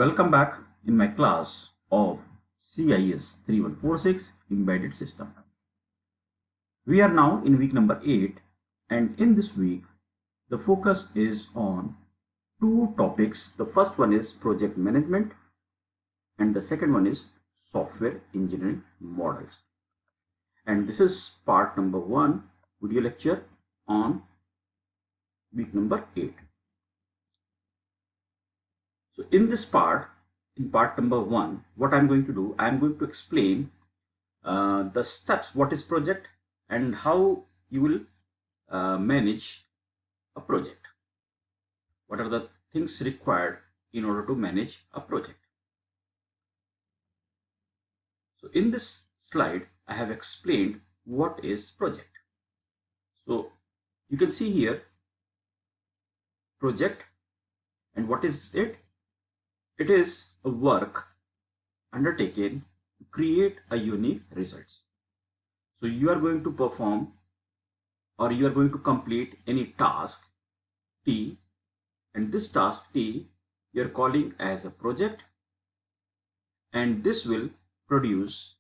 Welcome back in my class of CIS 3146 Embedded System. We are now in week number 8, and in this week the focus is on two topics. The first one is project management and the second one is software engineering models. And this is part number 1 video lecture on week number 8. So in this part, in part number 1, what I'm going to do, I'm going to explain the steps, what is project and how you will manage a project. What are the things required in order to manage a project? So in this slide, I have explained what is project. So you can see here project, and what is it? It is a work undertaken to create a unique results. So you are going to perform or you are going to complete any task T, and this task T you are calling as a project, and this will produce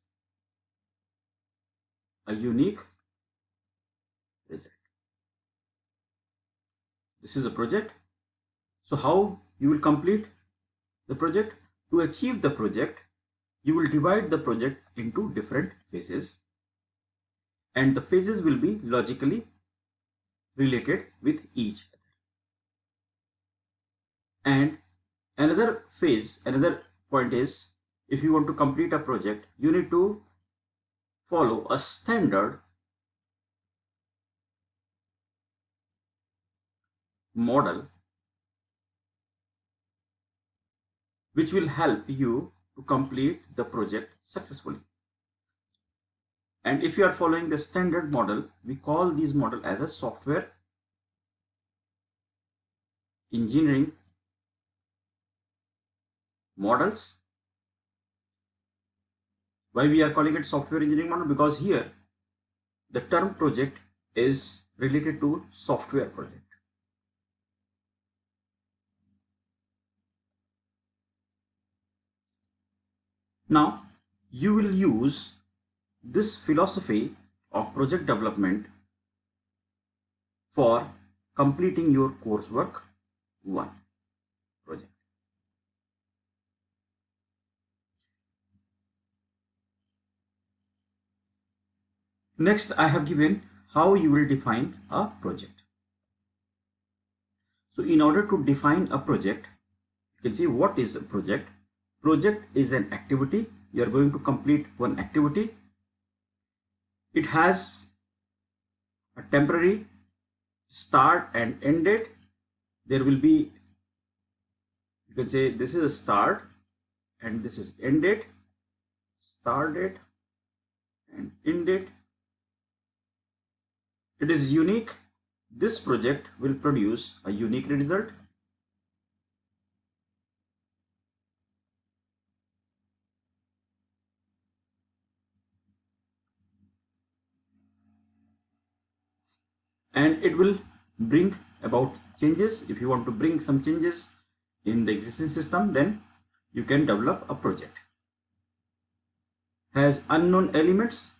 a unique result. This is a project. So how you will complete the project? To achieve the project, you will divide the project into different phases, and the phases will be logically related with each other. And another phase, another point is, if you want to complete a project, you need to follow a standard model which will help you to complete the project successfully. And if you are following the standard model, we call this model as a software engineering models. Why we are calling it software engineering model? Because here the term project is related to software project. Now you will use this philosophy of project development for completing your coursework 1 project. Next, I have given how you will define a project. So in order to define a project, you can see what is a project. Project is an activity. You are going to complete one activity. It has a temporary start and end date. There will be, you can say this is a start and this is end date, start date and end date. It is unique. This project will produce a unique result. And it will bring about changes. If you want to bring some changes in the existing system, then you can develop a project. Has unknown elements.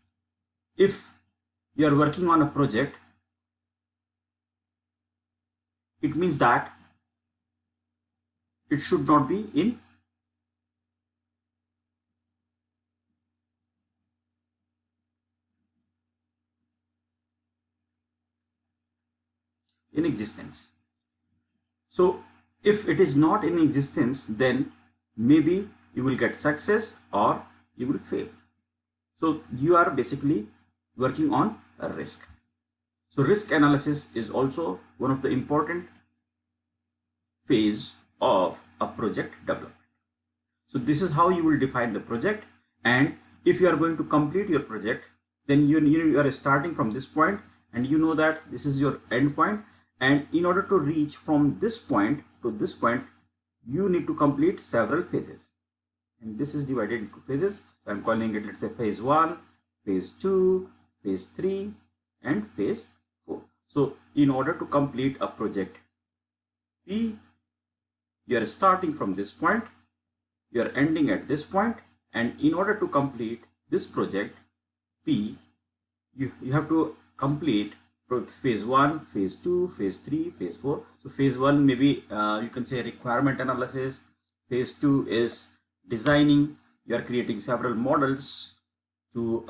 If you are working on a project, it means that it should not be in existence. So if it is not in existence, then maybe you will get success or you will fail. So you are basically working on a risk. So risk analysis is also one of the important phase of a project development. So this is how you will define the project. And if you are going to complete your project, then you are starting from this point, and you know that this is your end point. And in order to reach from this point to this point, you need to complete several phases. And this is divided into phases. I'm calling it, let's say, phase 1, phase 2, phase 3, and phase 4. So in order to complete a project P, you are starting from this point you are ending at this point, and in order to complete this project P, you have to complete phase 1, phase 2, phase 3, phase 4. So phase 1 maybe you can say requirement analysis. Phase 2 is designing. You are creating several models to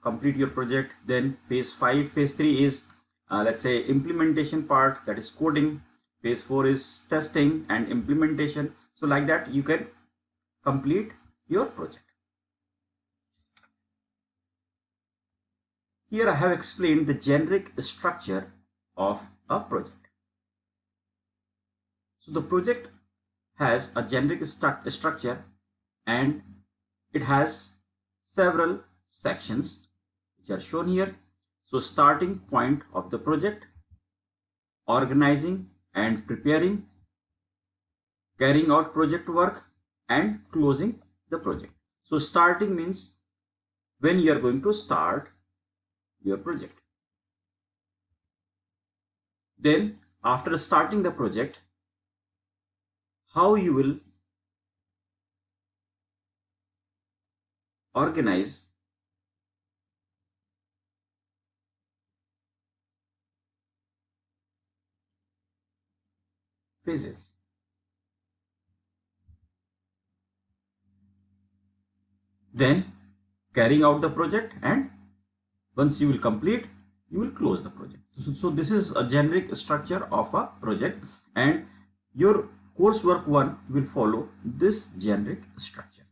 complete your project. Then phase 5, phase 3 is let's say implementation part, that is coding. Phase 4 is testing and implementation. So like that you can complete your project. Here I have explained the generic structure of a project. So the project has a generic structure and it has several sections which are shown here. So starting point of the project, organizing and preparing, carrying out project work, and closing the project. So starting means when you are going to start your project. Then after starting the project, how you will organize phases. Then carrying out the project, and once you will complete, you will close the project. So this is a generic structure of a project, and your coursework 1 will follow this generic structure.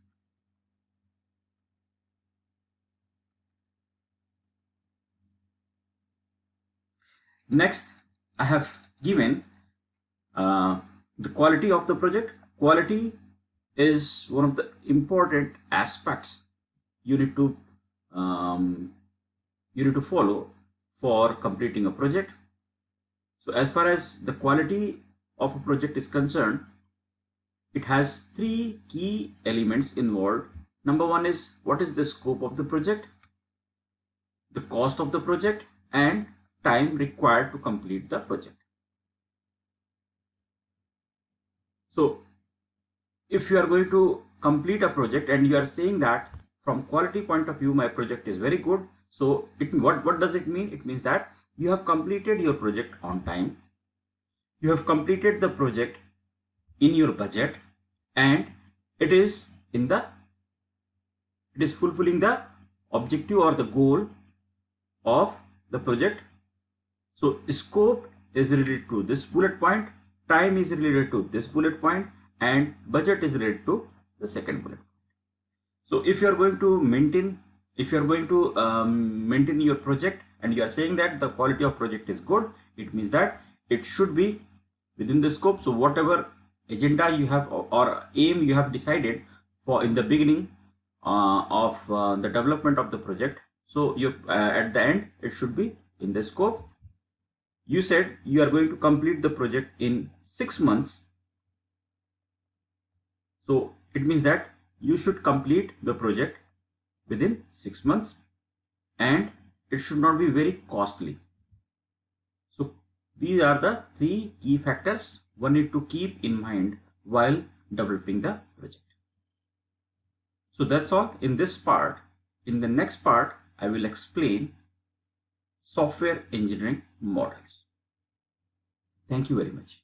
Next, I have given the quality of the project. Quality is one of the important aspects you need to follow for completing a project. So as far as the quality of a project is concerned, it has 3 key elements involved. Number 1 is what is the scope of the project, the cost of the project, and time required to complete the project. So if you are going to complete a project and you are saying that from quality point of view my project is very good, so what does it mean? It means that you have completed your project on time, you have completed the project in your budget, and it is fulfilling the objective or the goal of the project. So scope is related to this bullet point, time is related to this bullet point, and budget is related to the second bullet point. So if you are going to maintain your project and you are saying that the quality of project is good, it means that it should be within the scope. So whatever agenda you have or aim you have decided for in the beginning of the development of the project, so you at the end it should be in the scope. You said you are going to complete the project in 6 months, so it means that you should complete the project within 6 months, and it should not be very costly. So these are the 3 key factors one need to keep in mind while developing the project. So that's all in this part. In the next part, I will explain software engineering models. Thank you very much.